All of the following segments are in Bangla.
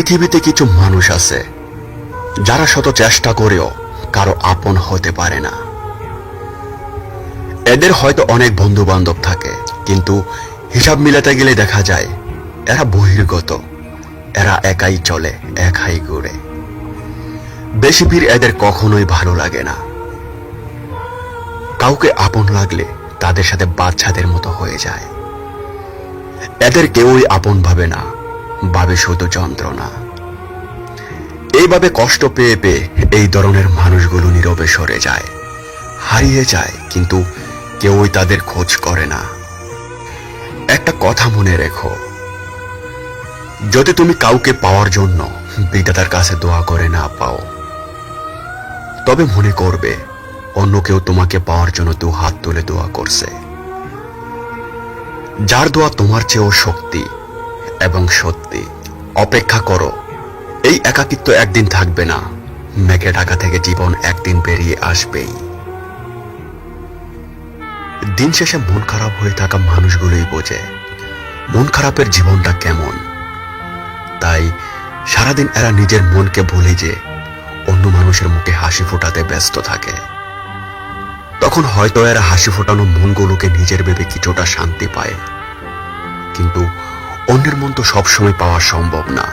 পৃথিবীতে কিছু মানুষ আছে যারা শত চেষ্টা করেও কারো আপন হতে পারে না। এদের হয়তো অনেক বন্ধু বান্ধব থাকে, কিন্তু হিসাব মিলাতে গেলে দেখা যায় এরা বহির্গত। এরা একাই চলে, একাই ঘুরে। বেশি ভিড় এদের কখনোই ভালো লাগে না। কাউকে আপন লাগলে তাদের সাথে বাচ্চাদের মতো হয়ে যায়। এদের কেউই আপন ভাবে না, ভাবে শুধু যন্ত্রণা। এইভাবে কষ্ট পেয়ে পেয়ে এই ধরনের মানুষগুলো নীরবে সরে যায়, হারিয়ে যায়, কিন্তু কেউই তাদের খোঁজ করে না। একটা কথা মনে রেখো, যদি তুমি কাউকে পাওয়ার জন্য বিধাতার কাছে দোয়া করে না পাও, তবে মনে করবে অন্য কেউ তোমাকে পাওয়ার জন্য দু হাত তুলে দোয়া করছে। যার দোয়া তোমার চেয়েও শক্তি এবং সত্যি। অপেক্ষা করো, এই একাকিত্ব একদিন থাকবে না। মেঘে ঢাকা থেকে জীবন একদিন বেরিয়ে আসবেই। দিন শেষে মন খারাপ হয়ে থাকা মানুষগুলোই বোঝে মন খারাপের জীবনটা কেমন। তাই সারাদিন এরা নিজের মনকে ভুলে যে অন্য মানুষের মুখে হাসি ফোটাতে ব্যস্ত থাকে। তখন হয়তো এরা হাসি ফোটানো মনগুলোকে নিজের ভেবে কিছুটা শান্তি পায়, কিন্তু অন্যের মন তো সবসময় পাওয়া সম্ভব না।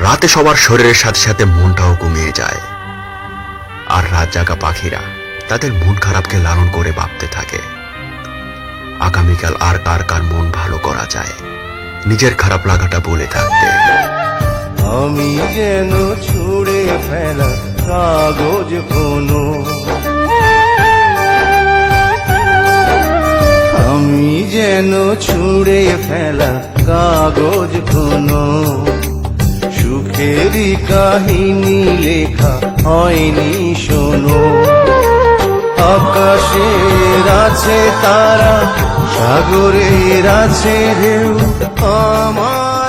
রাতে সবার শরীরের সাথে সাথে মনটাও ঘুমিয়ে যায়, আর রাত জাগা পাখিরা তাদের মন খারাপকে লালন করে ভাবতে থাকে আগামীকাল আর কার কার মন ভালো করা যায়, নিজের খারাপ লাগাটা বলে থাকতে। আমি যেন ছুঁড়ে ফেলা কাগজ কোনো, আমি যেন ছুঁড়ে ফেলা কাগজ কোনো, সুখেরই কাহিনী লেখা হয়নি শোনো। আকাশের আছে তারা, সাগরের আছে ঢেউ, আমার